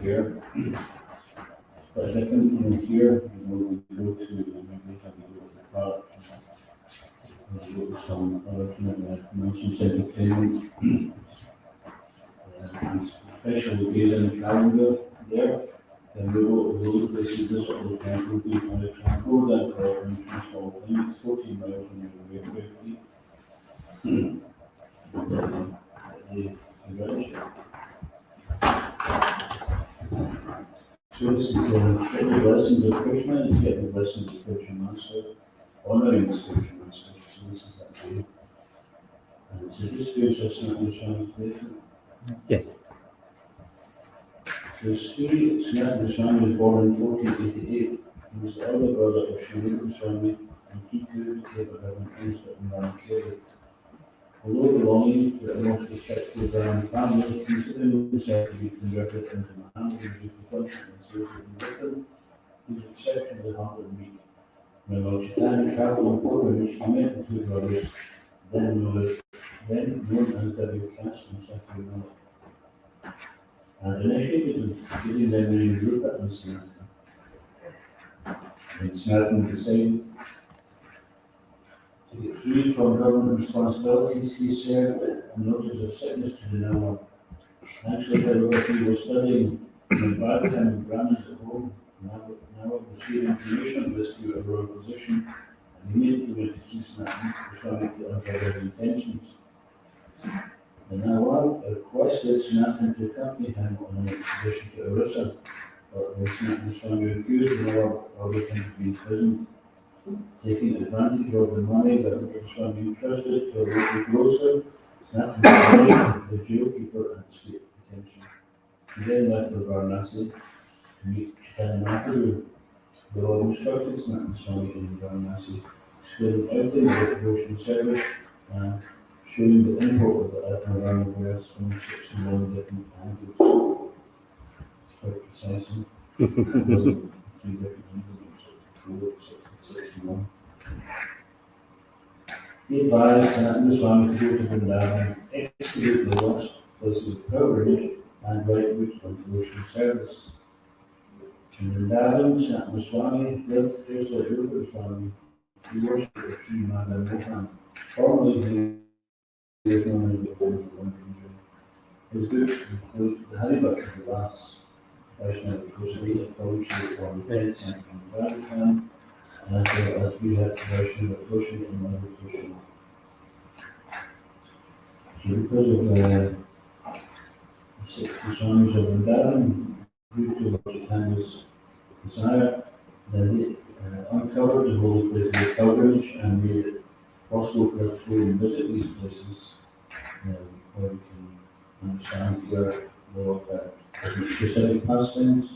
here. But different here, we go to the park, we go to some other kind of motion central claimants. Special days in the calendar there. And we go to the places, visit the temple, we kind of try and go that for entrance whole thing. It's 14 miles from your railway fee. The village. So this is get the blessings of Krishna, and get the blessings of spiritual master, honoring the spiritual master. So this is that day. And so this gives us an translation. Yes. So Sri Srimad Swami was born in 1488. He was the elder brother of Sri Swami, and he too became a reverend minister in Ramakeri. Although belonging to a most respectable Brahmin family, he considered himself to be converted into Mahamudra due to conscience associated with him. He was exceptionally humble and meek. When Lord Chaitanya travelled on pilgrimage, he met the two brothers, then known as W. Caste and Sakya, and initiated them, giving them the name Rupa and Sanatana. And Sanatana decided to get free from government responsibilities. He served and notice of sickness to the Nama. Actually, however, he was studying in the Bhagavatam and Pranas at home. Now received information of this through a royal physician, and he immediately went to see Sanatana to try to uncover his intentions. The Nawab requested Sanatana to accompany him on an expedition to Orissa, but when Sanatana Swami refused, the Nawab ordered him to be imprisoned. Taking advantage of the money that Swami entrusted to a local grocer, Sanatana the jailkeeper and escaped detention. He then left for Varanasi to meet Chaitanya Mahaprabhu. The Lord instructed Sanatana Swami in Varanasi, explaining everything about devotional service and showing the import of the Admirama verse from 61 different angles. It's quite precise. It wasn't 3 different angles, 61. He advised Sanatana Swami to go to Vrindavan, excavate the lost places of pilgrimage, and write route on devotional service. In Vrindavan, Sanatana Swami lived just like Rupa Swami. He worshipped the Srimad and Mohan. Formerly, he was known as the Holy One. His books include the Haribhakti Vilas, Vaishnava Prasadi, poetry on the 10th and Bhagavatam, as well as we have Vaishnava Prasadi and meditation. So because of the 60 Swamis of Vrindavan, due to Lord Chaitanya's desire, then they uncovered the holy places of pilgrimage and made it possible for us to go and visit these places where we can understand where the Lord had specific pastimes,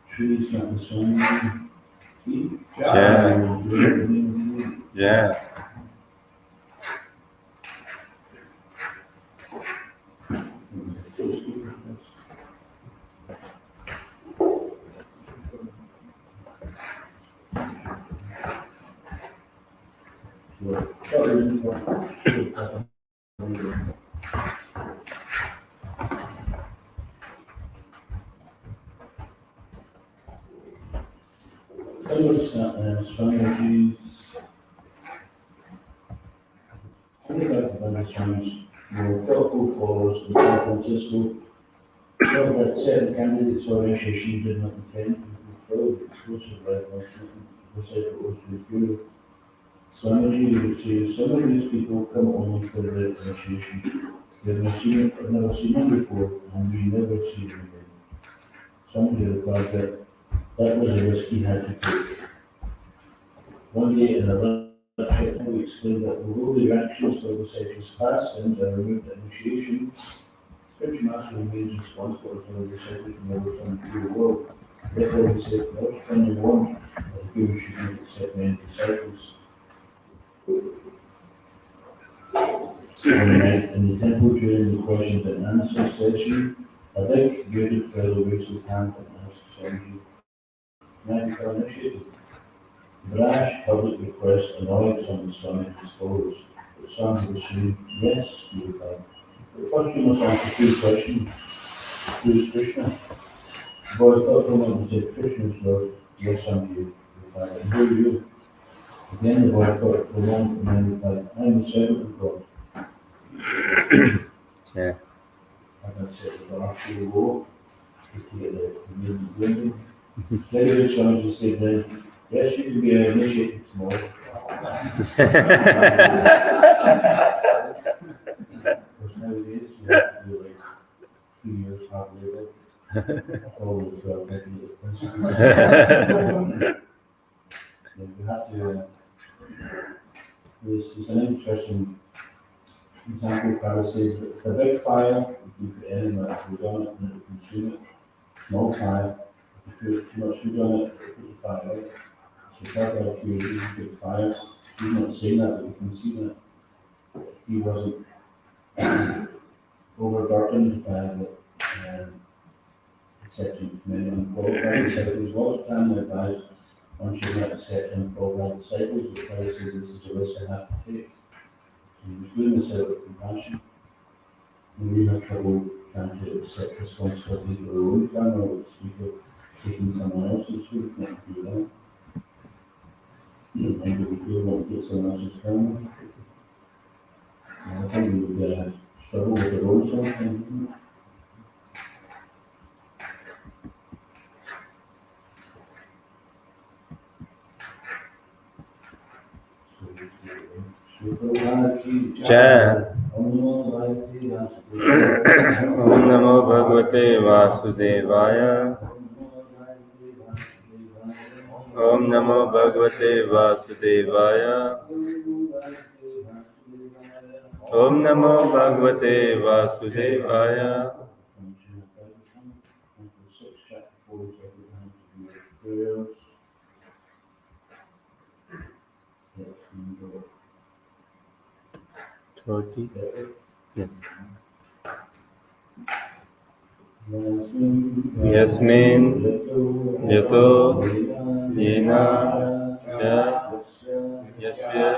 trees, not the sun. Yeah. Strategies. Only about the Swami's more thoughtful followers of San Francisco felt that certain candidates or initiation did not intend to fulfill the exclusive lifelong commitment the disciple owes to his guru. Swamiji would say, some of these people come only for their initiation. They have never seen them before, and we never see them again. Swamiji replied that was a risk he had to take. One day in a lecture, we explained that although the actions for the disciples' past sins are removed at initiation, spiritual master remains responsible for the disciple to never from the pure world. Therefore, we say, Lord Chaitanya warned that the guru should not accept many disciples. One night in the temple during the questions and answers session, a big bearded fellow raised his hand and asked Swamiji, "May I become initiated?" The brash public request annoyed some of Swamiji's followers, but Swamiji was saying, "Yes," he replied, "but first you must answer 2 questions. Who is Krishna? Boy thought someone would say Krishna's Lord. Yes, somebody replied, and who are you? Again the boy thought for a moment and then replied, I'm the servant of God. Yeah. And I said, well, after the war, just to get the movement going. Very good Swamiji said then, yes, you can be an initiated tomorrow. Because nowadays you have to do like 3 years hard labor, following the 12 years principles. Then you have to, there's an interesting example. Prabhupada says that it's a big fire, you put any food on it and it will consume it. Small fire, if you put too much food on it, it will put the fire out. So Prabhupada, if you use a big fire, he's not saying that, but you can see that he wasn't overburdened by the accepting many unqualified disciples. What was Prana advised one should not accept unqualified disciples, but Prabhupada says this is a risk I have to take. So he was doing this out of compassion. And we have trouble trying to accept responsibility for our own karma, or speak of taking someone else's. We can't do that. Maybe we do want to take someone else's karma. And I think we would struggle with our own sometimes. Jai. Om Namo Bhagavate Vasudevaya. Om Namo Bhagavate Vasudevaya. Om Namo Bhagavate Vasudevaya. Yes. Yasmin yato yena cha yasya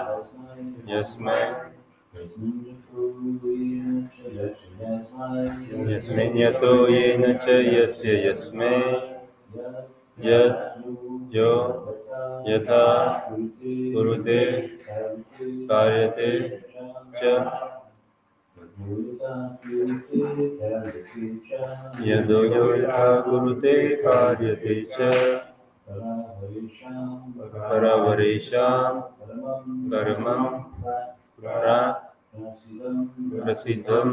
yasmai yasmin yato yena cha yasya yasmai yat yo yatha kurute karyate cha yado yatha kurute karyate cha paravarisham karamam prasidham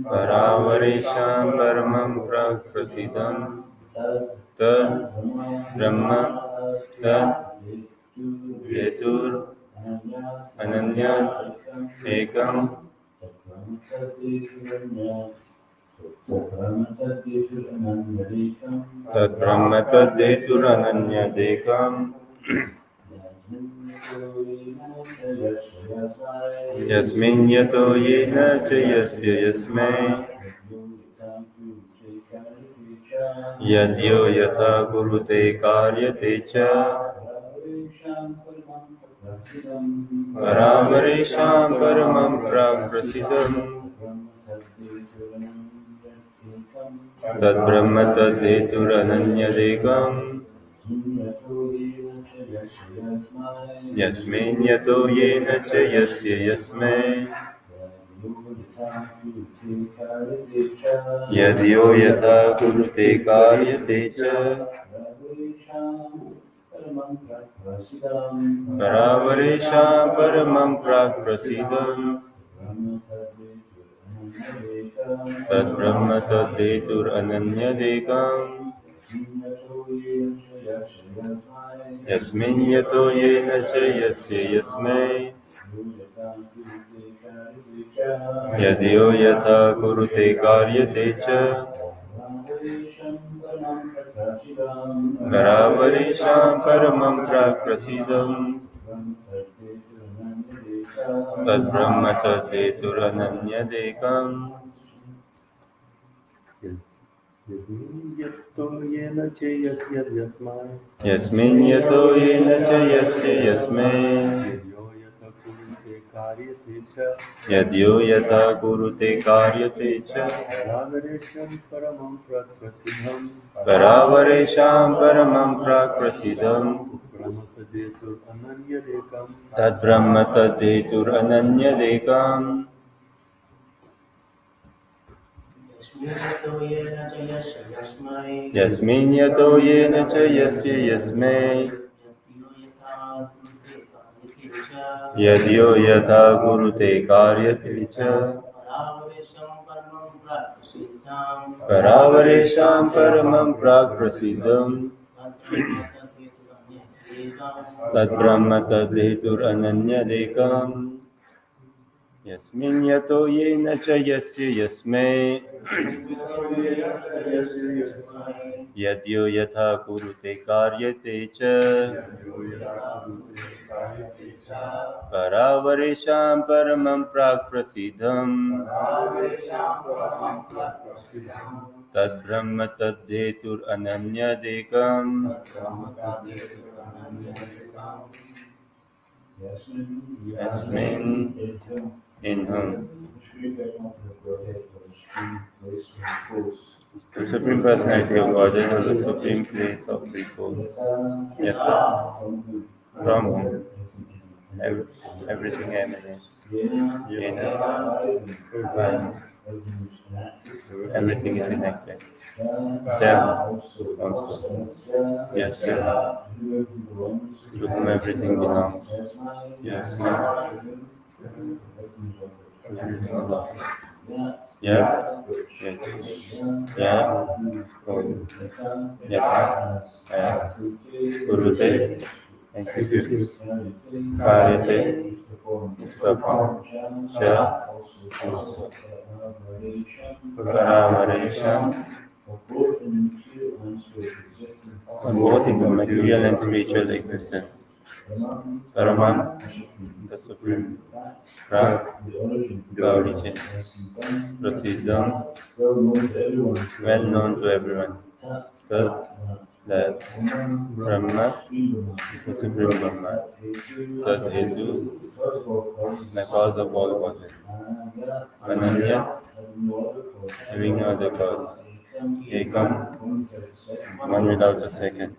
paravarisham paramam prasidham tad brahma tad hetur ananyat ekam tad brahma tad hetur ananyadekam yasmin yato yena cha yasya yasmai yadyo yatha kurute karyate cha paravarisham paramam prasidham tad brahma tad hetur ananyadekam yasmin yato yena cha yasya yasmai yadyo yatha kurute karyate cha paravarisham paramam prasidham tad brahma tad hetur ananyadekam yasmin yato yena cha yasya yasmai yadyo yatha kurute karyate cha paravarisham paramam prasidham tad brahma tad hetur ananyadekam yasmin yato yena cha yasya yasmai कारियते च यद्यो यथा कुरुते कार्यते च परावरेषां परमं प्राक्प्रसिद्धम् तद्ब्रह्म तद्धेतुरनन्यदेकम् यस्मिन् यतो येन च यस्य यस्मै यद्यो यथा कुरुते कार्यते च परावरेषां परमं प्राक्प्रसिद्धम् तद्ब्रह्म तद्धेतुरनन्यदेकम् यस्मिन् यतो येन च यस्य यस्मै यद्यो यथा कुरुते कार्यते च परावरेषां परमं प्राक्प्रसिद्धम् तद्ब्रह्म तद्धेतुरनन्यदेकम् यस्मिन् in whom the Supreme Personality of Godhead or the Supreme Place of Repose. Yes, sir. From whom everything emanates. Everything is enacted. Self also. Yes, sir. To whom everything belongs. Yes, sir. Yeah. Yes. Yeah. Yeah. Kurute. Executes. Karite. Is performed. Cha. Also. Paravaresha. On both in the material and spiritual existence. Paraman, the Supreme. Pra, the origin. Prasiddham, well known to everyone. Tat, that. Brahma, the Supreme Brahma. Tat Hetu, the cause of all causes. Ananya, having no other cause. Ekam, one without a second.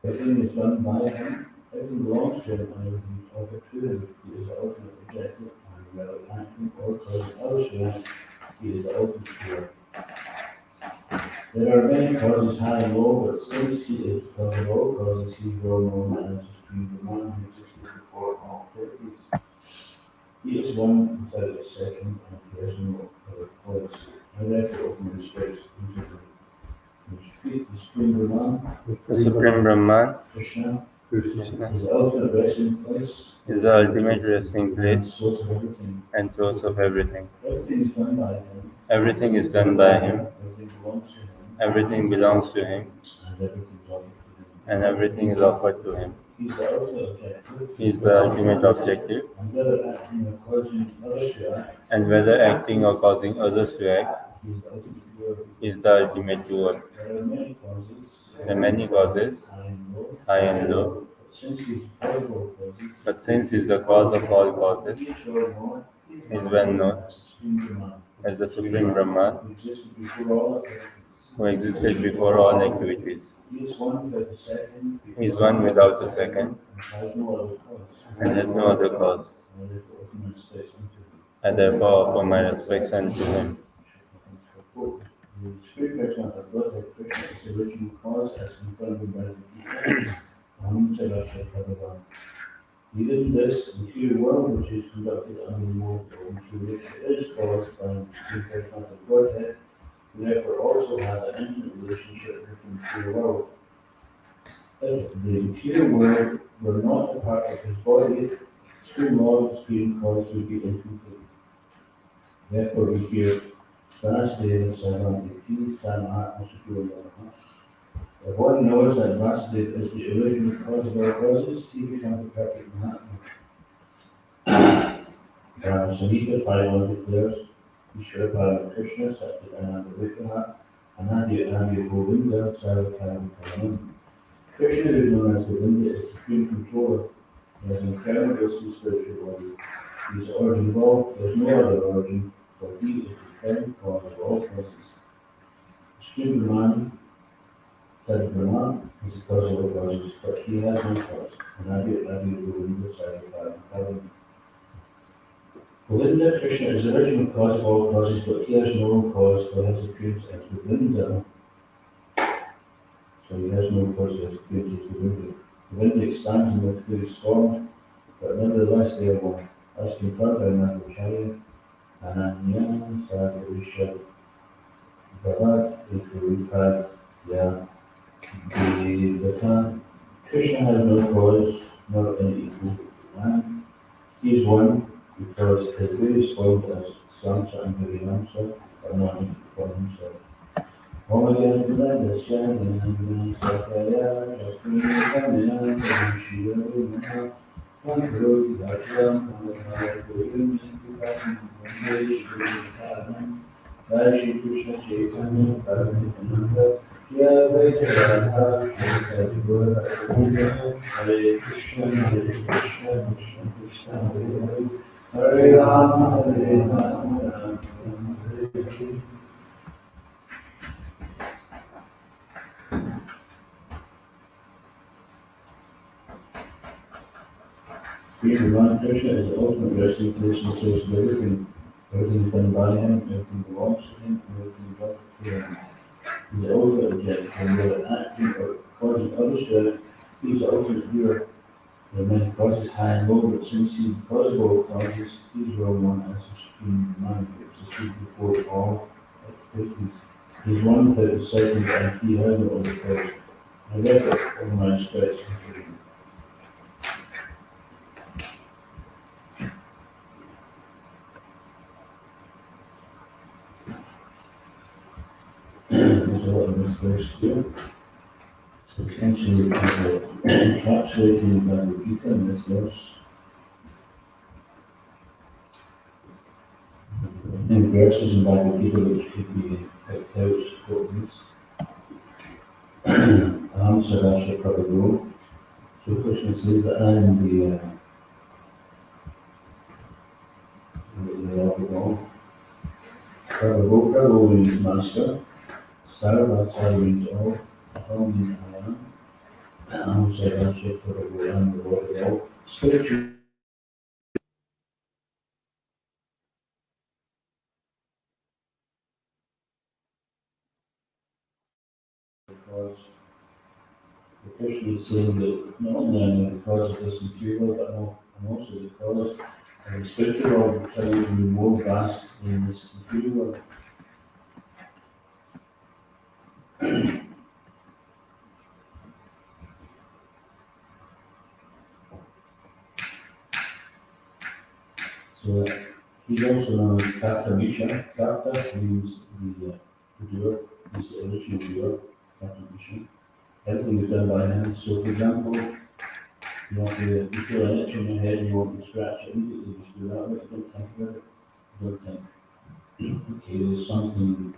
Everything is done by him, everything belongs to him, and everything is offered to him. He is the ultimate objective, and whether acting or causing others to act, he is the ultimate cure. There are many causes high and low, but since he is the cause of all causes, he is well known as the Supreme Brahman who exists before all activities. He is one without a second, and he has no other cause. I therefore offer my respects to the Supreme Brahman, The Supreme Brahman, Krishna, Krishna, is the ultimate resting place, is the ultimate resting and place source of everything. and source of everything. Everything is done by him, Everything is done by him, everything belongs to him, everything belongs to him, and everything is offered to him. and everything is offered to him. He is the ultimate objective, He is the ultimate objective, and whether acting or causing others to act, and whether acting or causing others to act, he is the ultimate doer. is the ultimate doer. There are many causes, High and low, but since he is the cause of all causes, he is well known as the Supreme Brahman, who existed before all activities. He is one without a second, and has no other cause. I therefore offer my respects unto him. The Supreme Personality of Godhead, Krishna, is the original cause as confirmed by the Gita. Bhagavatam. Even this material world, which is conducted under the mode of material, is caused by the Supreme Personality of Godhead, who therefore also has an intimate relationship with the material world. If the material world were not a part of his body, Supreme Lord, Supreme Cause would be incomplete. Therefore, we hear Vasudeva Sarvamiti Samahatma Supreme. If one knows that Vasudeva is the original cause of all causes, he becomes a perfect Mahatma. Samhita 5.1 declares, Ishvara Parama Krishna Satchidananda Vigraha Anandi Anandi Govinda Sarvakaram Karanam. Krishna is known as Govinda, as supreme controller. He has an incredible spiritual body. He is the origin of all, there is no other origin, for he is the present cause of all causes. Supreme Brahman, that Brahman is the cause of all causes, but he has no cause. And Adi Govinda Sarvapara. Govinda, Krishna is the original cause of all causes, but he has no cause for his appearance as Govinda. So he has no cause for his appearance as Govinda. Govinda expands in multifarious forms, but nevertheless they are one, as confirmed by Madhvacharya, Ananya, Sadhurisha, Bhavad, Ekurupad, Ya, Devata. Krishna has no cause, nor any equal, and he is one because his various forms as Samsa and Harihamsa are not different from himself. Jai Shri Krishna Chaitanya Prabhu Nityananda Shri Advaita Radha Shri Advaita Hare Krishna Krishna Krishna Hare Hare Hare Rama Rama Rama Hare Hare. Sri Bhagavan Krishna is the ultimate resting place and source of everything. Everything is done by him, everything belongs to him, and everything is left to him. He is the ultimate object, and whether acting or causing others to act, he is the ultimate doer. There are many causes high and low, but since he is the cause of all causes, he is well known as the Supreme Mind, which is speak before all activities. He is one without a second, and he has no other cause. I therefore offer my respects to him. There's a lot of this verse here. So essentially, encapsulating Bhagavad Gita in this verse, in verses in Bhagavad Gita which could be picked out supporting this. Aham Sarasha Prabhu. So Krishna says that I am the Lord of all. Prabhu means master. Sarvata means all. Aham means I am. Aham Sarasha Prabhu, I am the Lord of all. Scripture. Because the Krishna is saying that not only am I the cause of this material, but I'm also the cause of the spiritual world, which are even more vast than this material world. So he's also known as Karta Misha. Karta means the doer, he's the original doer, Karta Misha. Everything is done by him. So for example, you feel an itch in your head and you want to scratch it immediately, you just do that, but you don't think about it. You don't think, okay, there's something,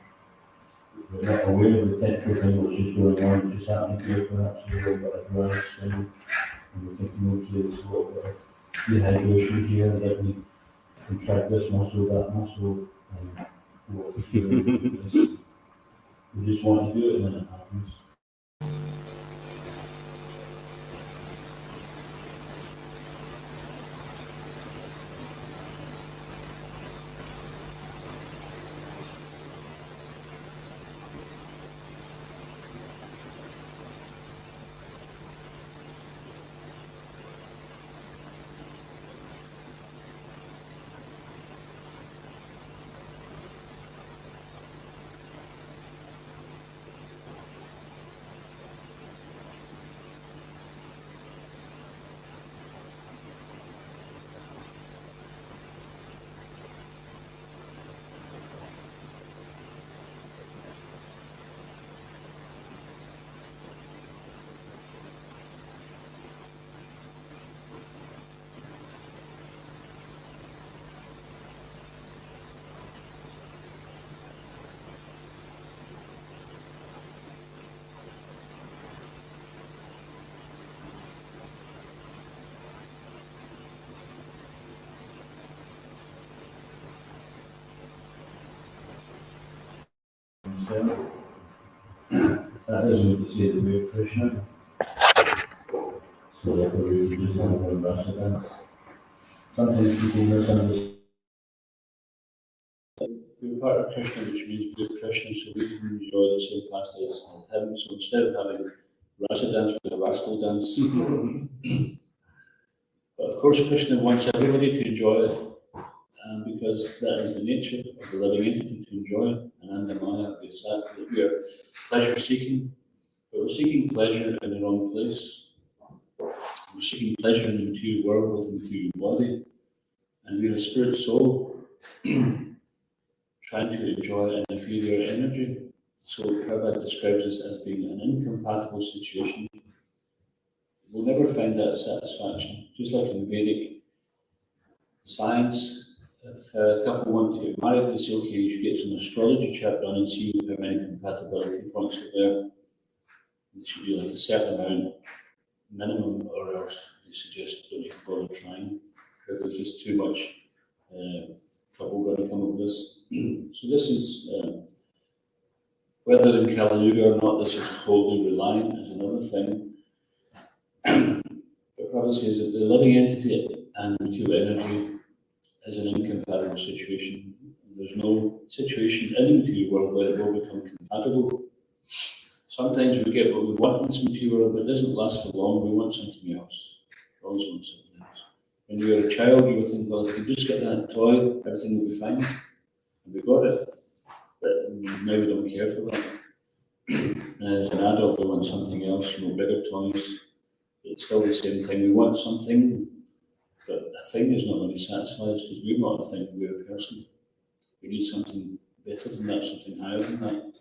you're not aware of the technical thing which is going on, which is happening here, perhaps you're a little bit of dry skin, and you're thinking, okay, there's a little bit of dehydration here, let me contract this muscle, that muscle, and what we feel, we just want to do it and then it happens. himself. That doesn't mean to say that we're Krishna. So therefore we use the word rasa dance. Sometimes people misunderstand. We're part of Krishna, which means we're Krishna, so we can enjoy the same pastime as him. So instead of having rasa dance, we have rascal dance. But of course, Krishna wants everybody to enjoy it, because that is the nature of the living entity, to enjoy Anandamaya, we are pleasure seeking, but we're seeking pleasure in the wrong place. We're seeking pleasure in the material world with the material body, and we're a spirit soul trying to enjoy an inferior energy. So Prabhupada describes this as being an incompatible situation. We'll never find that satisfaction. Just like in Vedic science, if a couple want to get married, they say, okay, you should get some astrology chart done and see how many compatibility points are there. They should do like a certain amount minimum, or else they suggest don't even bother trying, because there's just too much trouble going to come of this. So this is, whether in Kali Yuga or not, this is wholly reliant is another thing. But Prabhupada says that the living entity and the material energy is an incompatible situation. There's no situation in the material world where it will become compatible. Sometimes we get what we want in this material world, but it doesn't last for long. We want something else. We always want something else. When you were a child, you would think, well, if you just get that toy, everything will be fine. And we got it. But now we don't care for that. And as an adult, we want something else, bigger toys. But it's still the same thing. We want something, but a thing is not going to satisfy us, because we're not a thing, we're a person. We need something better than that, something higher than that.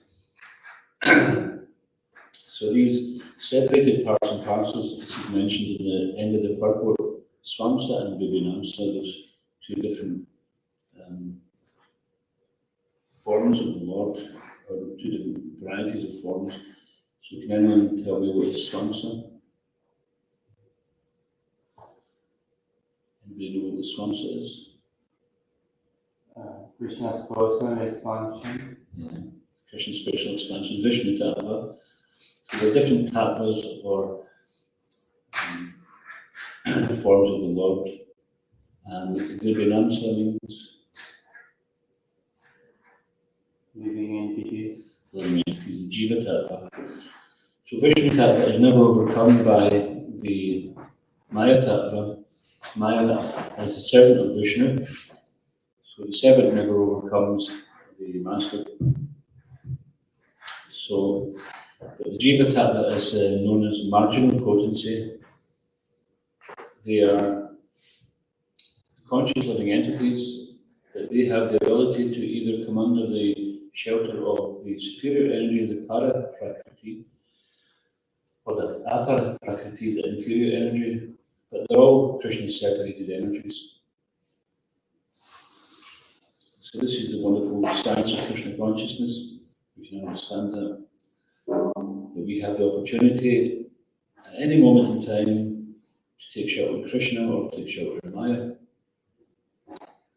So these separated parts and parcels, this is mentioned in the end of the purport, Swamsa and Vibhinamsa, there's two different forms of the Lord, or two different varieties of forms. So can anyone tell me what is Swamsa? Anybody know what the Swamsa is? Krishna's personal expansion. Yeah, Krishna's personal expansion, Vishnu Tattva. So there are different tattvas or forms of the Lord. And Vibhinamsa means Living entities. living entities, the Jiva Tattva. So Vishnu Tattva is never overcome by the Maya Tattva. Maya is the servant of Vishnu. So the servant never overcomes the master. So but the Jiva Tattva is known as marginal potency. They are conscious living entities, but they have the ability to either come under the shelter of the superior energy, the para prakriti, or the apara prakriti, the inferior energy, but they're all Krishna's separated energies. So this is the wonderful science of Krishna consciousness. We can understand that we have the opportunity at any moment in time to take shelter in Krishna or take shelter in Maya.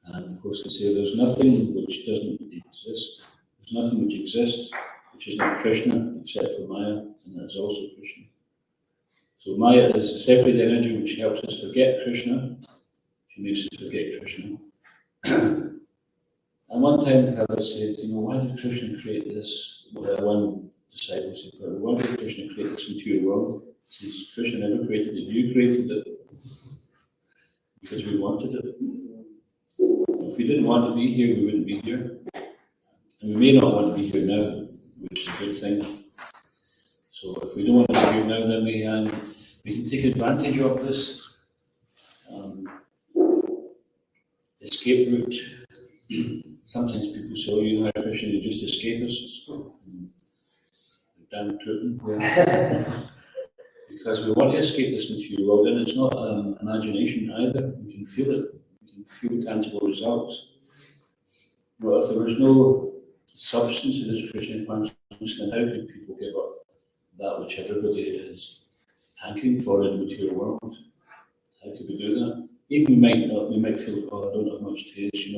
And of course they say there's nothing which doesn't exist. There's nothing which exists which is not Krishna except for Maya, and that is also Krishna. So Maya is the separated energy which helps us forget Krishna. She makes us forget Krishna. And one time Prabhupada said, why did Krishna create this? One disciple said, why did Krishna create this material world? He says, Krishna never created it, you created it. Because we wanted it. If we didn't want to be here, we wouldn't be here. And we may not want to be here now, which is a good thing. So if we don't want to be here now, then we can take advantage of this escape route. Sometimes people say, you Hare Krishna, you're just escapists. Damn tootin'. Because we want to escape this material world, and it's not imagination either. We can feel it. We can feel tangible results. If there was no substance to this Krishna consciousness, then how could people give up that which everybody is hankering for in the material world? How could we do that? Even we might feel, I don't have much taste,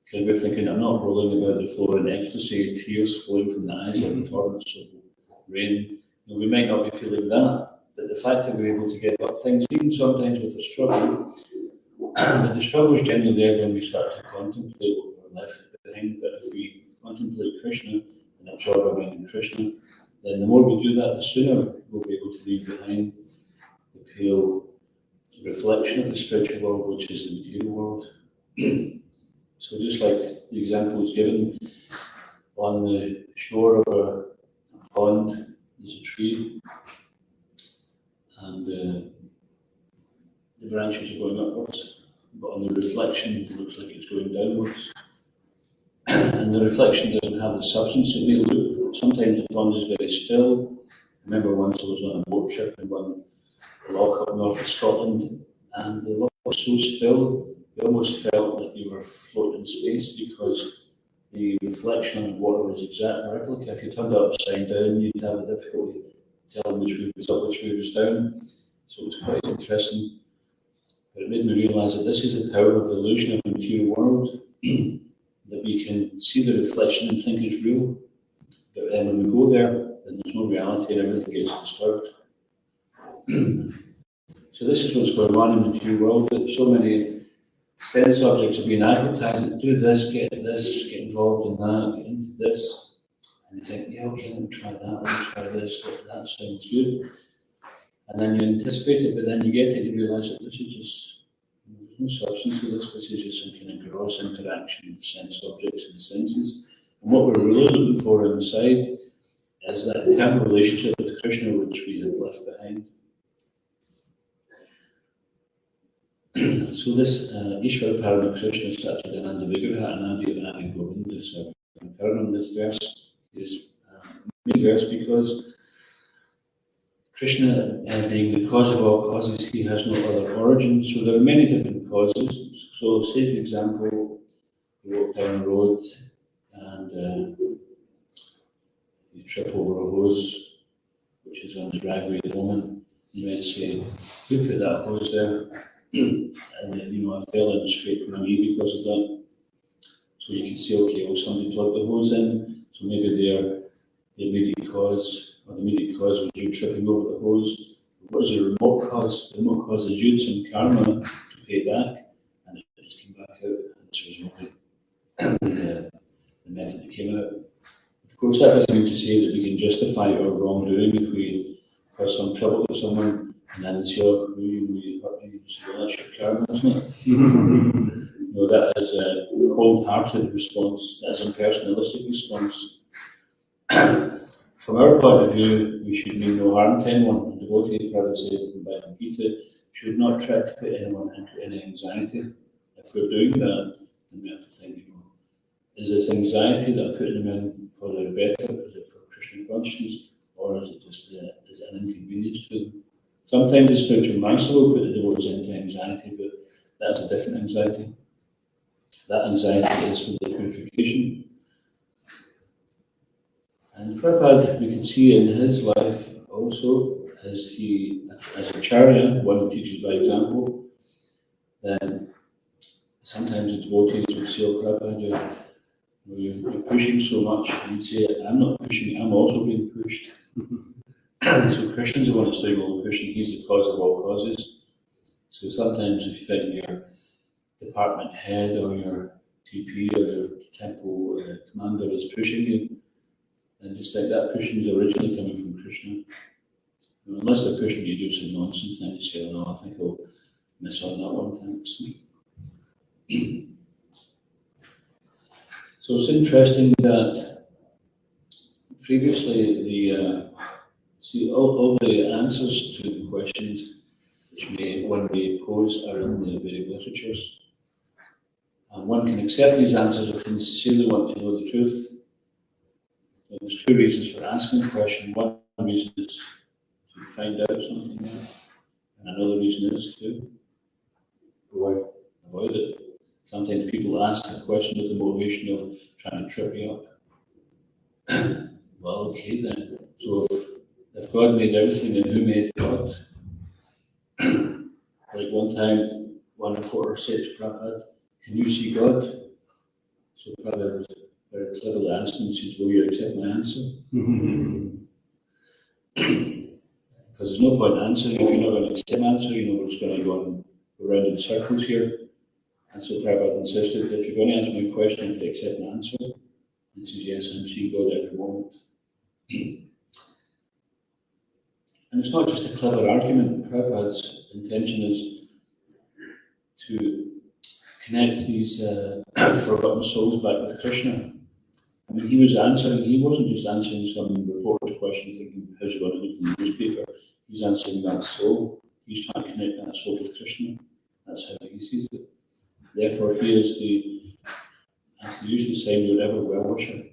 Because we're thinking, I'm not rolling about the floor in ecstasy, tears flowing from the eyes like torrents of rain. We might not be feeling that, but the fact that we're able to give up things, even sometimes with a struggle, but the struggle is generally there when we start to contemplate what we're left behind. But if we contemplate Krishna and absorb our mind in Krishna, then the more we do that, the sooner we'll be able to leave behind the pale reflection of the spiritual world, which is the material world. So just like the example was given, on the shore of a pond, there's a tree, and the branches are going upwards, but on the reflection, it looks like it's going downwards. And the reflection doesn't have the substance it may look. Sometimes the pond is very still. I remember once I was on a boat trip in one loch up north of Scotland, and the loch was so still, you almost felt like you were floating in space because the reflection on the water was exact replica. If you turned it upside down, you'd have a difficulty telling which way was up, which way was down. So it was quite interesting. But it made me realise that this is the power of the illusion of the material world, that we can see the reflection and think it's real. But then when we go there, then there's no reality and everything gets disturbed. So this is what's going on in the material world, that so many sense objects are being advertised, do this, get involved in that, get into this. And you think, yeah, okay, let me try that, let me try this, that sounds good. And then you anticipate it, but then you get it, you realise that this is just, there's no substance to this is just some kind of gross interaction with sense objects and the senses. And what we're really looking for inside is that eternal relationship with Krishna, which we have left behind. So this Ishvara Parama Krishna Satchidananda Vigraha Anadi Adi Govinda Karanam, this verse is a main verse because Krishna, being the cause of all causes, he has no other origin. So there are many different causes. So say, for example, you walk down a road and you trip over a hose, which is on the driveway at the moment. You might say, who put that hose there? And then, I fell in a scrape my knee because of that. So you can say, okay, well, somebody plugged the hose in, so maybe they're the immediate cause, or the immediate cause was you tripping over the hose. What is the remote cause? The remote cause is you had some karma to pay back, and it just came back out, and this was only the method that came out. Of course, that doesn't mean to say that we can justify our wrongdoing if we cause some trouble to someone, and then they say, oh, we hurt you, so well, that's your karma, isn't it? No, that is a cold-hearted response, that's a impersonalistic response. From our point of view, we should mean no harm to anyone. The devotee, Prabhupada said in Bhagavad Gita, should not try to put anyone into any anxiety. If we're doing that, then we have to think, is this anxiety that I'm putting them in for their better? Is it for Krishna consciousness? Or is it just is it an inconvenience to them? Sometimes the spiritual master will put the devotees into anxiety, but that's a different anxiety. That anxiety is for the purification. And Prabhupada, we can see in his life also, as a charya, one who teaches by example, then sometimes the devotees would say, oh, Prabhupada, you're pushing so much. And he'd say, I'm not pushing, I'm also being pushed. So Krishna's the one that's doing all the pushing, he's the cause of all causes. So sometimes if you think your department head or your TP or your temple commander is pushing you, and just like that pushing is originally coming from Krishna. Unless they're pushing you to do some nonsense, then you say, oh no, I think I'll miss on that one, thanks. So it's interesting that previously all the answers to the questions which one may pose are in the Vedic literatures. And one can accept these answers if they sincerely want to know the truth. There's two reasons for asking a question. One reason is to find out something there, and another reason is to avoid it. Sometimes people ask a question with the motivation of trying to trip you up. Well, okay then. So if God made everything, then who made God? Like one time, one reporter said to Prabhupada, can you see God? So Prabhupada very cleverly asked him, he says, will you accept my answer? Because there's no point answering if you're not going to accept my answer, we're just going to go around in circles here. And so Prabhupada insisted that if you're going to answer my question, you have to accept my answer. And he says, yes, I'm seeing God at every moment. And it's not just a clever argument. Prabhupada's intention is to connect these forgotten souls back with Krishna. I mean, he wasn't just answering some reporter's question thinking, how's it going to look in the newspaper? He's answering that soul. He's trying to connect that soul with Krishna. That's how he sees it. Therefore, he is as they usually say, you're ever well-wisher.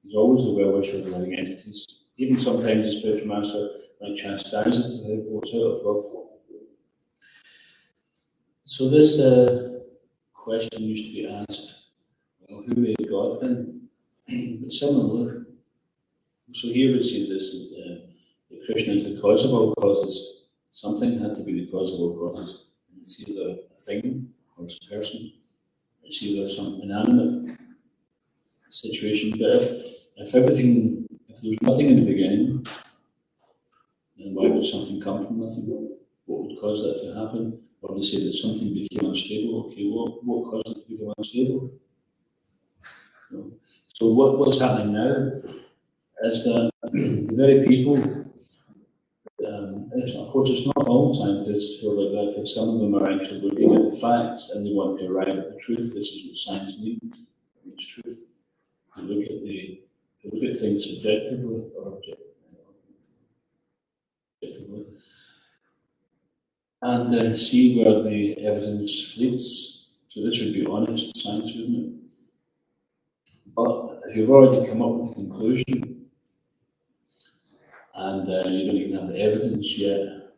He's always the well-wisher of the living entities. Even sometimes the spiritual master might chastise it as it goes out of love. So this question used to be asked, well, who made God then? But similarly, so here we see this, that Krishna is the cause of all causes. Something had to be the cause of all causes. And it's either a thing or it's a person. It's either some inanimate situation. But if there was nothing in the beginning, then why would something come from nothing? What would cause that to happen? Or to say that something became unstable? Okay, what caused it to become unstable? So what's happening now is that the very people, of course it's not all scientists who are like that, but some of them are actually looking at the facts and they want to arrive at the truth. This is what science means. It means truth. To look at things subjectively or objectively, and see where the evidence leads. So this would be honest science, wouldn't it? But if you've already come up with a conclusion and you don't even have the evidence yet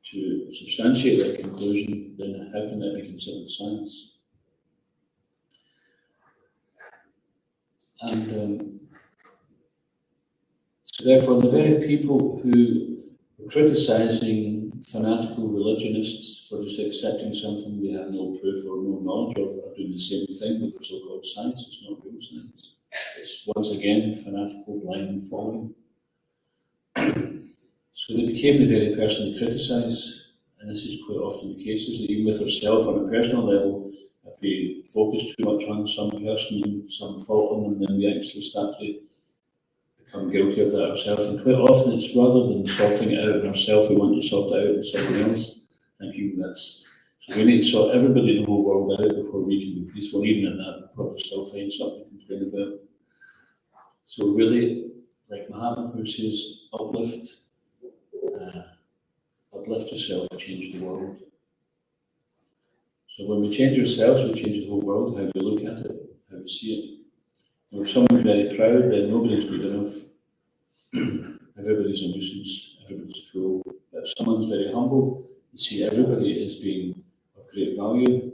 to substantiate that conclusion, then how can that be considered science? And so therefore the very people who were criticizing fanatical religionists for just accepting something they have no proof or no knowledge of are doing the same thing with the so-called science. It's not real science. It's once again fanatical, blind following. So they became the very person they criticize, and this is quite often the case, is that even with ourselves on a personal level, if we focus too much on some person and some fault on them, then we actually start to become guilty of that ourselves. And quite often it's rather than sorting it out in ourselves, we want to sort it out in someone else, thinking so we need to sort everybody in the whole world out before we can be peaceful. Even in that, we'll probably still find something to complain about. So really, like Mahatma who says, uplift yourself, change the world. So when we change ourselves, we change the whole world, how we look at it, how we see it. If someone's very proud, then nobody's good enough. Everybody's a nuisance, everybody's a fool. But if someone's very humble, you see everybody as being of great value.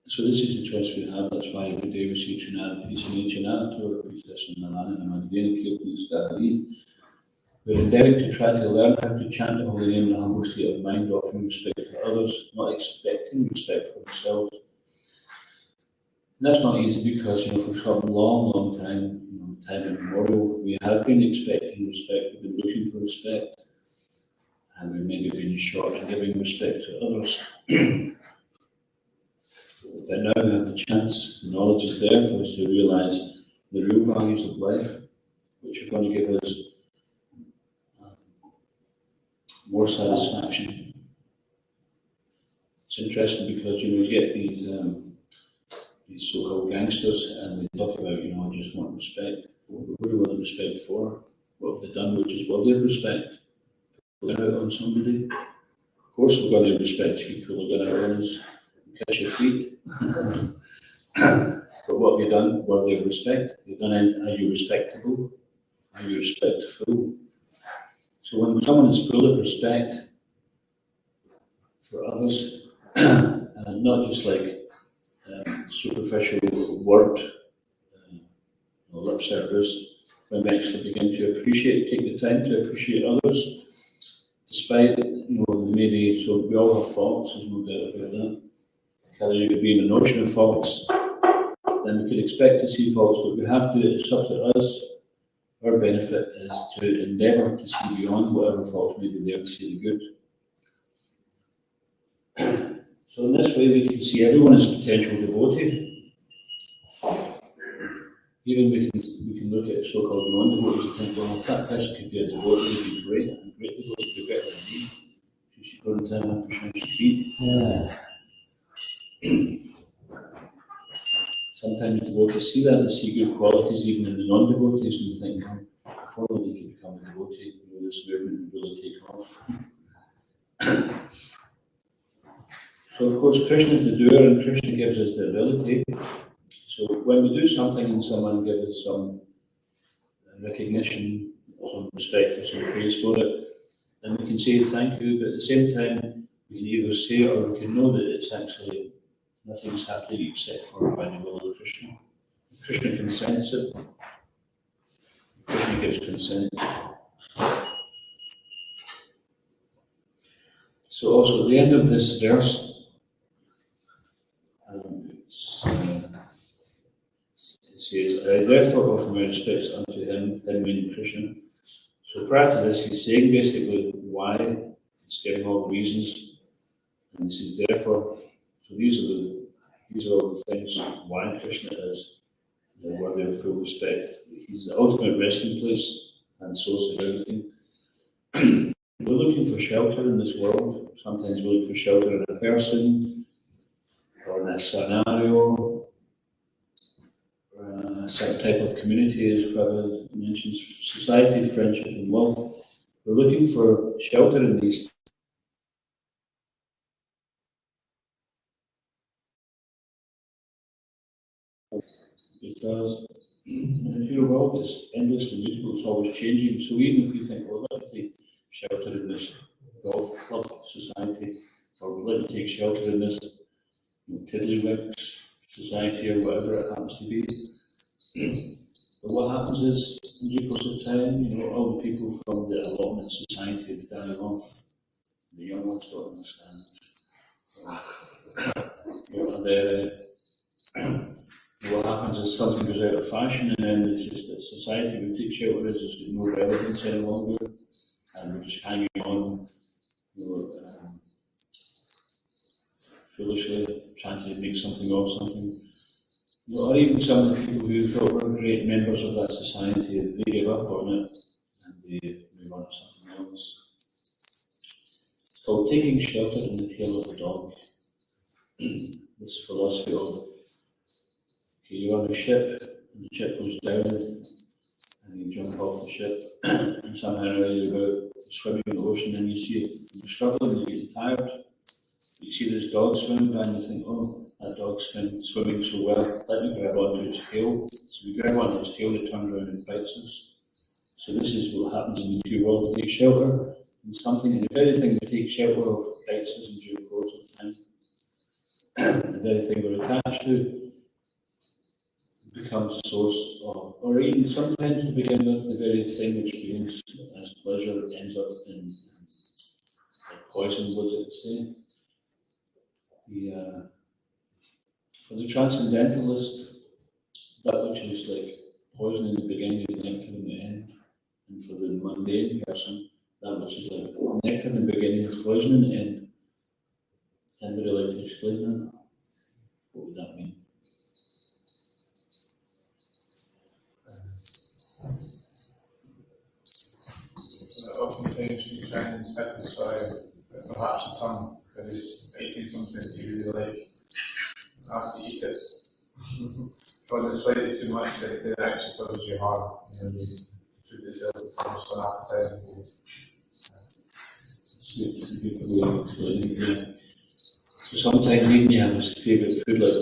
So this is the choice we have. That's why every day we see Trinad, Peace and Chinad, or Peace and Nalan, and Amadina, Kirtans, Gahari. We're endeavouring to try to learn how to chant the holy name in a humble state of mind, offering respect to others, not expecting respect for ourselves. And that's not easy because, for some long time, time immemorial, we have been expecting respect, we've been looking for respect, and we've maybe been short in giving respect to others. But now we have the chance, the knowledge is there for us to realise the real values of life, which are going to give us more satisfaction. It's interesting because, you get these so-called gangsters and they talk about, I just want respect. What do we want respect for? What have they done which is worthy of respect? We're going out on somebody. Of course we're going to respect people who are going out on us and catch your feet. But what have you done worthy of respect? You've done anything, are you respectable? Are you respectful? So when someone is full of respect for others, not just like superficial word, lip service, when we actually begin to take the time to appreciate others, despite, maybe, so we all have faults, there's no doubt about that. there would be an ocean of faults, then we could expect to see faults, but we have to, it's up to us. Our benefit is to endeavour to see beyond whatever faults may be there and see the good. So in this way we can see everyone as a potential devotee. Even we can look at so-called non-devotees and think, well, if that person could be a devotee, it'd be great, and a great devotee would be better than me. She should go and tell him she should be. Yeah. Sometimes devotees see that and see good qualities even in the non-devotees and think, well, if only they could become a devotee, this movement would really take off. So of course Krishna is the doer and Krishna gives us the ability. So when we do something and someone gives us some recognition, some respect or some praise for it, then we can say thank you, but at the same time we can either say it or we can know that it's actually nothing's happening except for by the will of Krishna. Krishna consents it. Krishna gives consent. So also at the end of this verse, it says, I therefore offer my respects unto him meaning Krishna. So prior to this, he's saying basically why, he's giving all the reasons, and he says therefore, so these are all the things why Krishna is worthy of full respect. He's the ultimate resting place and source of everything. We're looking for shelter in this world. Sometimes we look for shelter in a person, or in a scenario, or a certain type of community, as Prabhupada mentions, society, friendship, and love. We're looking for shelter in these. Because in the pure world it's endlessly beautiful, it's always changing. So even if we think, well, let me take shelter in this golf club society, or we'll let me take shelter in this tiddlywinks society, or whatever it happens to be. But what happens is, in due course of time, all the people from the allotment society are dying off. The young ones don't understand. What happens is something goes out of fashion, and then it's just that society we take shelter as it's no relevance any longer, and we're just hanging on, foolishly trying to make something of something. Or even some of the people who thought were great members of that society, they give up on it and they move on to something else. It's called taking shelter in the tail of a dog. This philosophy of, okay, you're on a ship, and the ship goes down, and you jump off the ship, and somehow you're about swimming in the ocean, and you see you're struggling, you're getting tired. You see this dog swimming by, and you think, oh, that dog's swimming so well, let me grab onto its tail. So we grab onto its tail, it turns around and bites us. So this is what happens in the pure world. We take shelter in something, and the very thing we take shelter of bites us in due course of time. The very thing we're attached to becomes a source of, or even sometimes to begin with, the very thing which begins as pleasure ends up in poison, was it say? For the transcendentalist, that which is like poison in the beginning is nectar in the end. And for the mundane person, that which is like nectar in the beginning is poison in the end. Does anybody like to explain that? What would that mean? Oftentimes you try and satisfy perhaps a tongue that is eating something you really like. After you eat it, when it's slightly too much, it actually causes you harm. You food itself becomes unappetizing. So sometimes even you have a favourite food, like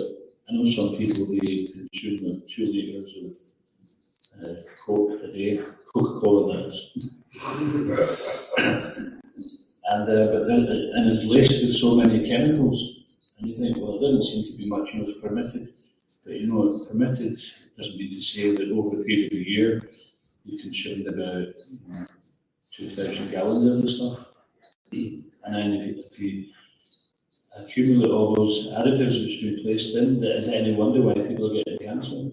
I know some people they consume like 2 litres of Coke a day, Coca-Cola that is. And it's laced with so many chemicals, and you think, well, it doesn't seem to be much, it's permitted. But permitted doesn't mean to say that over the period of a year you've consumed about 2,000 gallons of the stuff. And then if you accumulate all those additives which we placed in, is it any wonder why people are getting cancer? And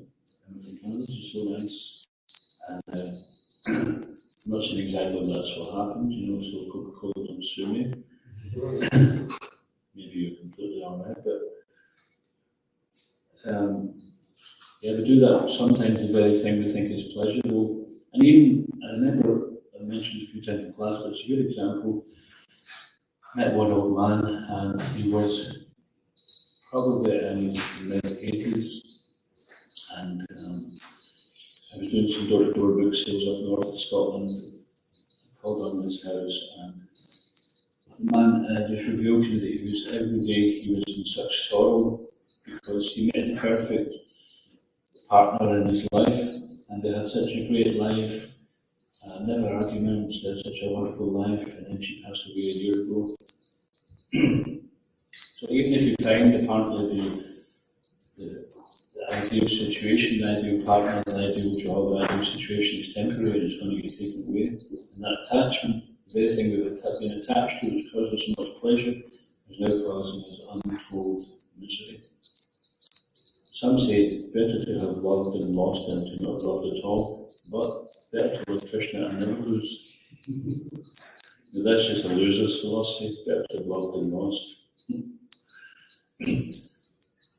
I think, oh, this is so nice. And I'm not saying exactly that's what happened, so Coca-Cola don't sue me. Maybe you're completely alright, but yeah, we do that sometimes, the very thing we think is pleasurable. And even, I remember, I mentioned a few times in class, but it's a good example. I met one old man, and he was probably in his mid-80s, and I was doing some door-to-door book sales up north of Scotland. I called on his house, and the man just revealed to me that he was, every day he was in such sorrow because he met the perfect partner in his life, and they had such a great life, never arguments, they had such a wonderful life, and then she passed away a year ago. So even if you find apparently the ideal situation, the ideal partner, the ideal job, the ideal situation is temporary and it's going to get taken away, and that attachment, the very thing we've been attached to, which caused us so much pleasure, is now causing us untold misery. Some say better to have loved and lost than to not loved at all, but better to love Krishna and never lose. Now, that's just a loser's philosophy, better to have loved than lost.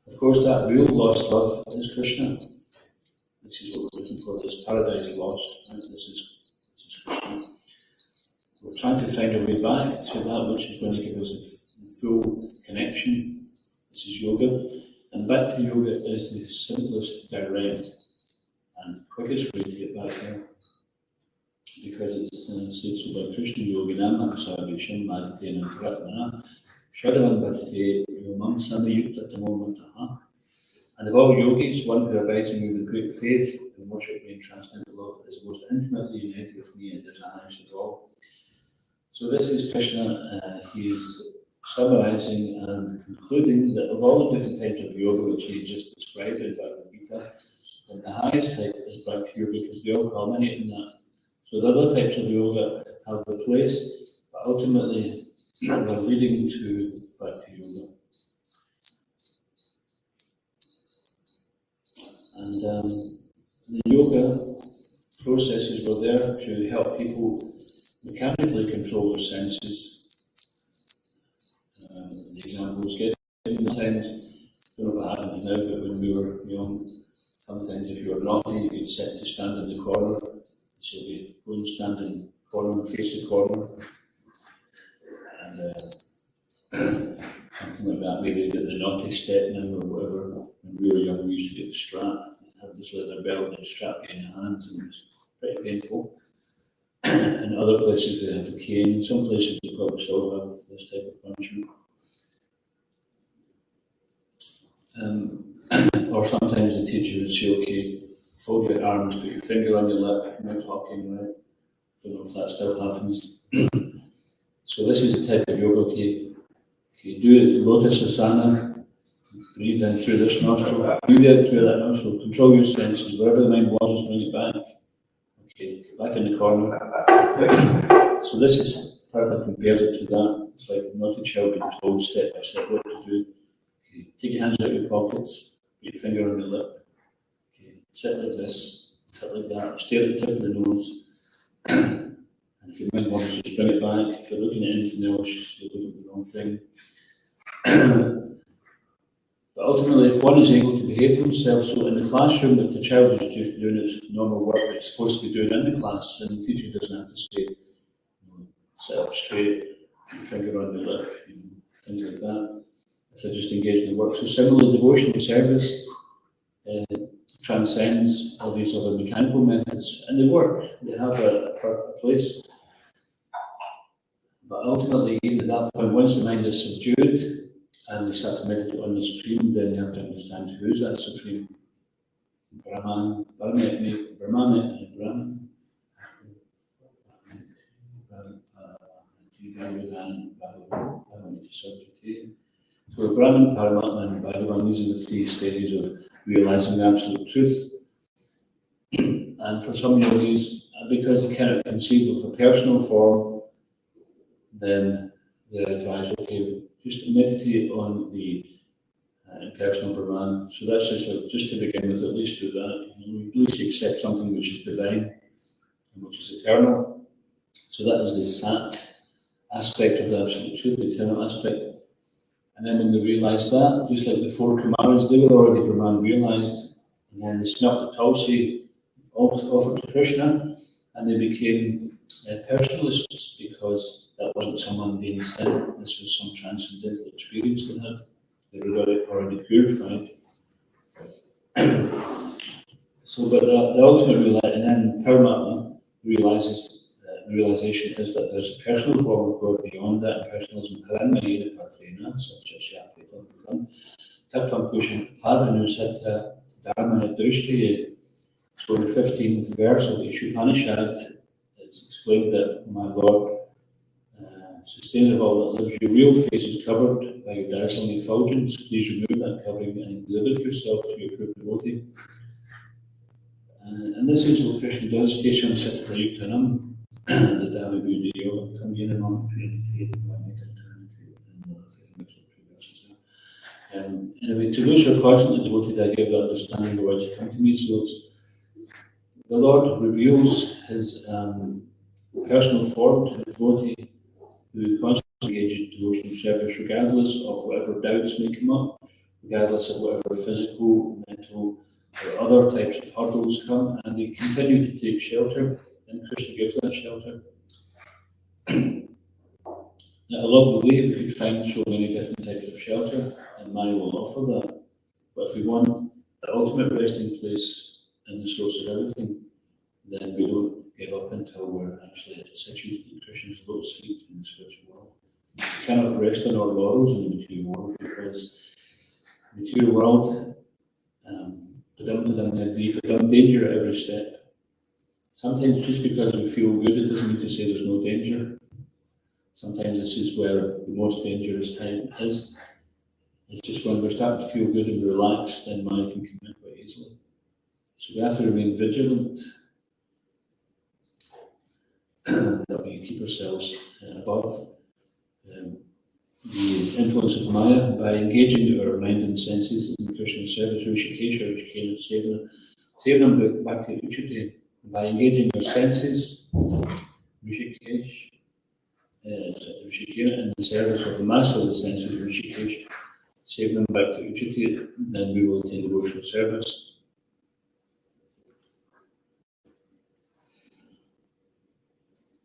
Of course, that real lost love is Krishna. This is what we're looking for, this paradise lost. Right? This is Krishna. We're trying to find a way back to that which is going to give us a full connection. This is yoga. And back to yoga is the simplest, direct, and quickest way to get back there. Because it's said so by Krishna Yoginam Sarvesham Madhitena Prana Shadavan Bhajate Yomam Samayukta Tamomantaha. And of all yogis, one who abides in me with great faith and worship me in transcendental love is most intimately united with me and is the highest of all. So this is Krishna, he is summarizing and concluding that of all the different types of yoga which he just described in Bhagavad Gita, then the highest type is Bhakti Yoga because they all culminate in that. So the other types of yoga have their place, but ultimately they're leading to Bhakti Yoga. And the yoga processes were there to help people mechanically control their senses. The example was given times, I don't know if it happens now, but when we were young, sometimes if you were naughty, you get set to stand in the corner. So you go and stand in the corner and face the corner. And something like that, maybe you get the naughty step now or whatever. When we were young, we used to get the strap, have this leather belt and strap you in the hands, and it was pretty painful. In other places they have the cane, in some places they probably still have this type of punishment. Or sometimes the teacher would say, okay, fold your arms, put your finger on your lip, no talking, right? Don't know if that still happens. So this is the type of yoga, okay, do it, lotus asana, breathe in through this nostril, breathe out through that nostril, control your senses, wherever the mind wanders, bring it back. Okay, get back in the corner. So this is, Prabhupada compares it to that. It's like a naughty child being told step by step what to do. Okay, take your hands out of your pockets, put your finger on your lip. Okay, sit like this, sit like that, stare at the tip of the nose. And if your mind wanders, just bring it back. If you're looking at anything else, you're looking at the wrong thing. But ultimately, if one is able to behave himself, so in the classroom, if the child is just doing its normal work that it's supposed to be doing in the class, then the teacher doesn't have to say, sit up straight, put your finger on your lip, things like that. If they're just engaged in the work. So similarly, devotional service transcends all these other mechanical methods, and they work. They have a place. But ultimately, even at that point, once the mind is subdued and they start to meditate on the Supreme, then you have to understand who is that Supreme. Brahman, Brahman, Brahman. So Brahman, Paramatma, and Bhagavan, these are the three stages of realizing the absolute truth. And for some yogis, because they cannot conceive of the personal form, then they advise, okay, just meditate on the impersonal Brahman. So that's just to begin with, at least do that. At least accept something which is divine and which is eternal. So that is the Sat aspect of the absolute truth, the eternal aspect. And then when they realised that, just like the four Kumaras, they were already Brahman realised, and then they smelt the Tulsi, offered to Krishna, and they became personalists because that wasn't some mundane sin, this was some transcendental experience they had. They were already purified. So, but the ultimate realization, and then Paramatma realizes, the realization is that there's a personal form of God beyond that, and personalism. Haranmayena Patrena, such as Shapitam Bhagam, Tapam Pushan Padanu Satra Dharma Drishti. So, in the 15th verse of the Ishopanishad, it's explained that, my Lord, sustainer of all that lives, your real face is covered by your dazzling effulgence. Please remove that covering and exhibit yourself to your pure devotee. And this is what Krishna does. Tesham Satata Yuktanam, the Dhamma Buddha Yoga, Kamyanam, Purity, anyway, to those who are constantly devoted, I give the understanding the words come to me. So it's, the Lord reveals his personal form to the devotee who constantly engages in devotional service, regardless of whatever doubts may come up, regardless of whatever physical, mental, or other types of hurdles come, and they continue to take shelter, and Krishna gives that shelter. Now, along the way, we could find so many different types of shelter, and Maya will offer that. But if we want the ultimate resting place and the source of everything, then we don't give up until we're actually situated in Krishna's lotus feet in the spiritual world. We cannot rest on our laurels in the material world because the material world, danger at every step. Sometimes just because we feel good, it doesn't mean to say there's no danger. Sometimes this is where the most dangerous time is. It's just when we're starting to feel good and relaxed, then Maya can come in quite easily. So we have to remain vigilant, that we keep ourselves above the influence of Maya by engaging our mind and senses in Krishna's service, Rishikesha, Sevanam Bhakti Uchite, by engaging our senses, Rishikesh, in the service of the master of the senses, Rishikesh, Sevanam Bhakti Uchite, then we will attain devotional service.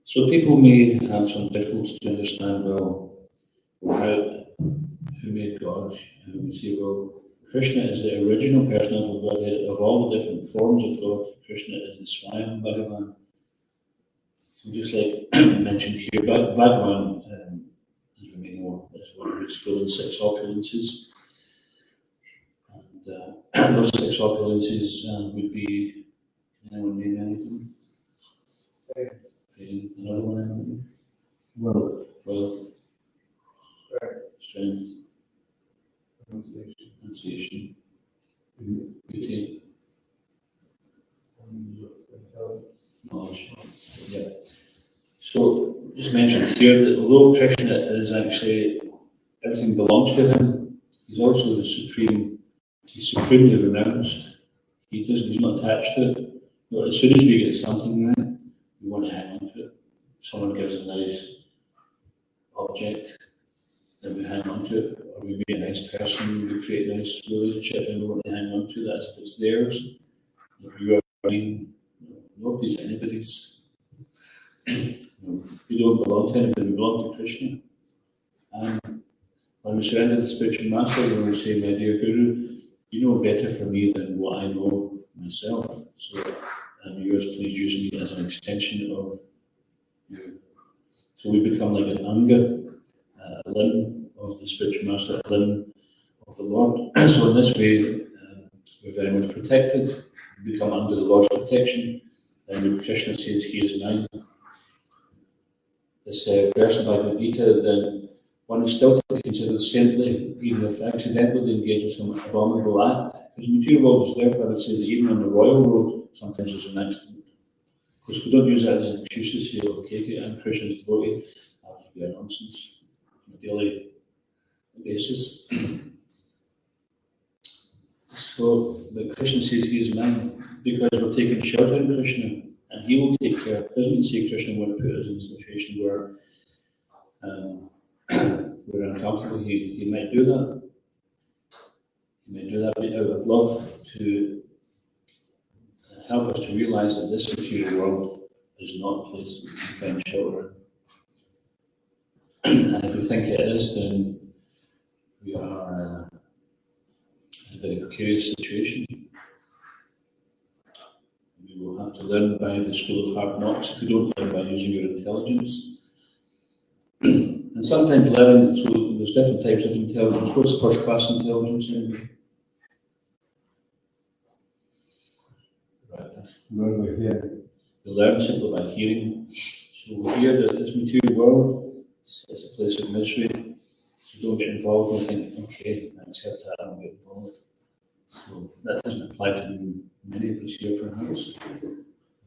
So people may have some difficulty to understand, who made God? And we say, well, Krishna is the original personality of Godhead of all the different forms of God. Krishna is the Swayam Bhagavan. So just like mentioned here, Bhagavan, as we may know, is one who's full in six opulences. And those six opulences would be, anyone name anything? Another one? Wealth. Strength. Pronunciation. Beauty. Knowledge. Yeah. So, just mentioned here that although Krishna is actually, everything belongs to him, he's also the supreme, he's supremely renounced. He's not attached to it. But as soon as we get something right, we want to hang on to it. Someone gives us a nice object, then we hang on to it, or we meet a nice person, we create a nice relationship, and we want to hang on to that as if it's theirs. Like you are mine, nobody's anybody's. We don't belong to anybody, we belong to Krishna. And when we surrender to the spiritual master, when we say, my dear Guru, you know better for me than what I know for myself. So, and yours, please use me as an extension of you. So we become like an anga, a limb of the spiritual master, a limb of the Lord. So in this way, we're very much protected. We become under the Lord's protection. And when Krishna says, he is mine, this verse of Bhagavad Gita, then one is still to be considered saintly, even if accidentally they engage in some abominable act. Because the material world is there, but it says that even on the royal road, sometimes there's an accident. Because we don't use that as an excuse to say, okay, I'm Krishna's devotee, I'll just be a nonsense. a daily basis. So, but Krishna says he is man because we're taking shelter in Krishna, and he will take care. It doesn't mean to say Krishna won't put us in a situation where we're uncomfortable. He might do that. He might do that out of love to help us to realize that this material world is not a place we can find shelter. And if we think it is, then we are in a very precarious situation. We will have to learn by the school of hard knocks if we don't learn by using your intelligence. And sometimes learning, so there's different types of intelligence. What's first class intelligence? Anyway? Right, yes. Learn by hearing. We learn simply by hearing. So we hear that this material world is a place of misery. So don't get involved and think, okay, I accept that, I don't get involved. So that doesn't apply to many of us here, perhaps.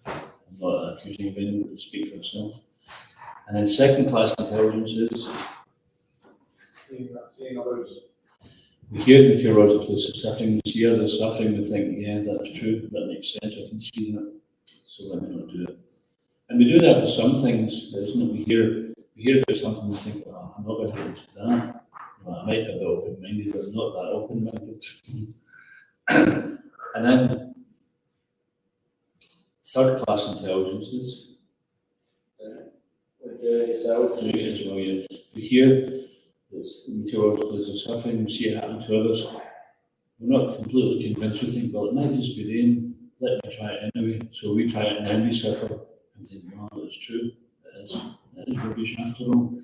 I'm not accusing of anyone to speak for himself. And then second class intelligence is Seeing others. we hear the material world is a place of suffering, we see others suffering, we think, yeah, that's true, that makes sense, I can see that, so let me not do it. And we do that with some things, isn't it? We hear about something, we think, oh, I'm not going to get into that. Well, I might be a bit open-minded, but I'm not that open-minded. And then third class intelligence is Do it yourself. doing it as well, yeah. We hear this material place of suffering, we see it happen to others. We're not completely convinced, we think, well, it might just be them, let me try it anyway. So we try it and then we suffer and think, no, that's true, that is rubbish after all.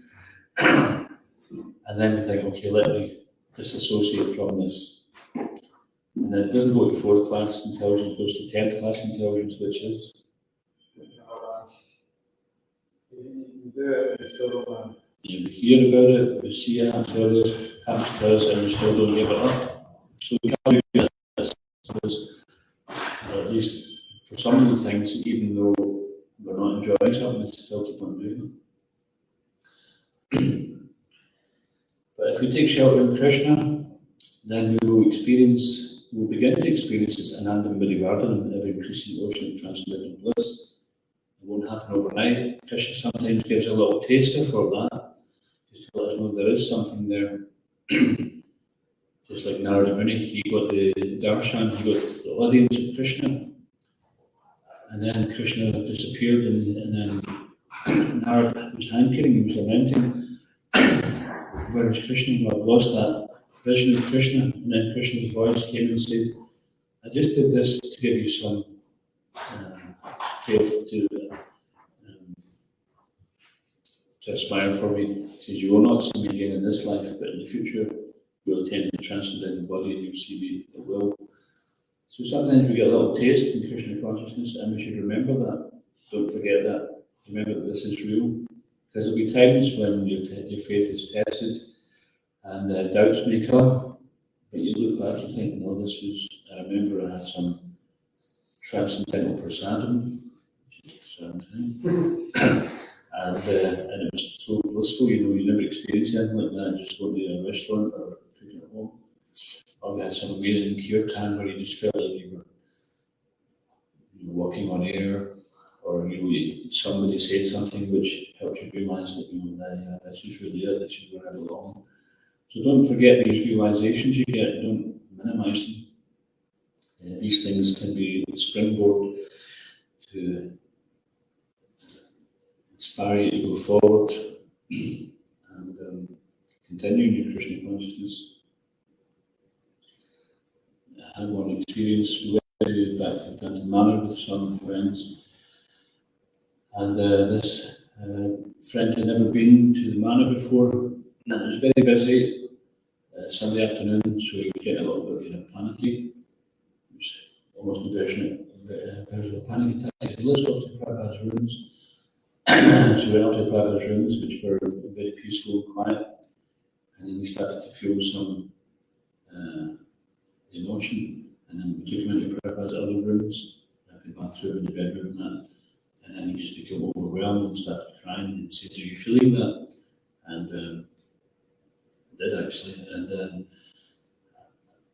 And then we think, okay, let me disassociate from this. And then it doesn't go to fourth class intelligence, it goes to 10th class intelligence, which is You do it, you still don't learn. we hear about it, we see it happen to others, happens to us, and we still don't give it up. So we can't do this because, at least for some of the things, even though we're not enjoying something, we still keep on doing it. But if we take shelter in Krishna, then we will begin to experience this Anandam Vidivardhanam, ever increasing ocean of transcendental bliss. It won't happen overnight. Krishna sometimes gives a little taster for that, just to let us know there is something there. Just like Narada Muni, he got the darshan, he got the audience of Krishna, and then Krishna disappeared, and then Narada was hankering, he was lamenting, where is Krishna? Well, I've lost that vision of Krishna. And then Krishna's voice came and said, I just did this to give you some faith to aspire for me. He says, you will not see me again in this life, but in the future, you'll attain the transcendental body and you'll see me at will. So sometimes we get a little taste in Krishna consciousness, and we should remember that. Don't forget that. Remember that this is real. Because there'll be times when your faith is tested and doubts may come, but you look back and think, no, I remember I had some transcendental prasadam, which is and it was so blissful, you never experienced anything like that, just going to a restaurant or cooking at home. Or we had some amazing kirtan where you just felt like you were walking on air, or somebody said something which helped you realise that this is really it, this is where I belong. So don't forget these realizations you get, don't minimise them. These things can be a springboard to inspire you to go forward and continue in your Krishna consciousness. I had one experience, we went back to Plantain Manor with some friends, and this friend had never been to the manor before, and it was very busy. Sunday afternoon, so he was getting a little bit panicky. It was almost a version of a panic attack. He said, let's go up to Prabhupada's rooms. So we went up to Prabhupada's rooms, which were very peaceful and quiet, and then we started to feel some emotion, and then we took him into Prabhupada's other rooms, like the bathroom and the bedroom and that, and then he just became overwhelmed and started crying and said, are you feeling that? And did actually. And then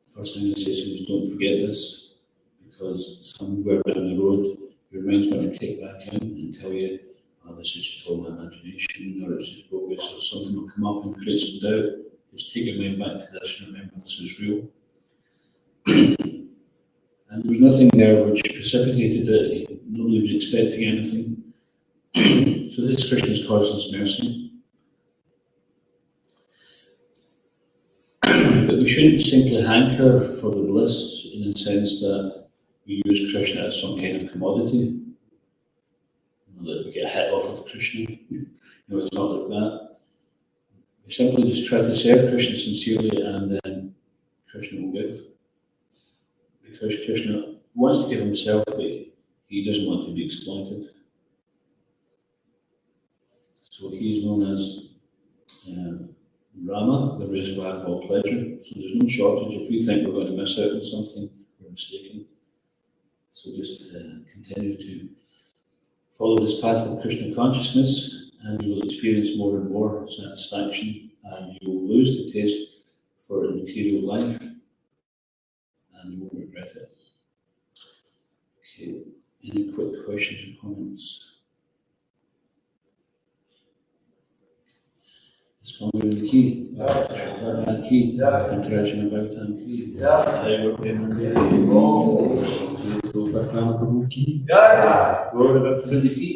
first thing I say to him is, don't forget this, because somewhere down the road, your mind's going to kick back in and tell you, oh, this is just all my imagination, or it's just bogus, or something will come up and create some doubt. Just take your mind back to this and remember this is real. And there was nothing there which precipitated it. Nobody was expecting anything. So this is Krishna's causeless mercy. But we shouldn't simply hanker for the bliss in the sense that we use Krishna as some kind of commodity. That we get hit off with Krishna. It's not like that. We simply just try to serve Krishna sincerely, and then Krishna will give. Because Krishna wants to give himself, but he doesn't want to be exploited. So he is known as Rama, the reservoir of all pleasure. So there's no shortage. If we think we're going to miss out on something, we're mistaken. So just continue to follow this path of Krishna consciousness, and you will experience more and more satisfaction, and you will lose the taste for material life, and you won't regret it. Okay, any quick questions or comments? Swami the key. Prabhupada key. Encouraging Bhagavatam key. Jai Prabhu key. Prabhupada key.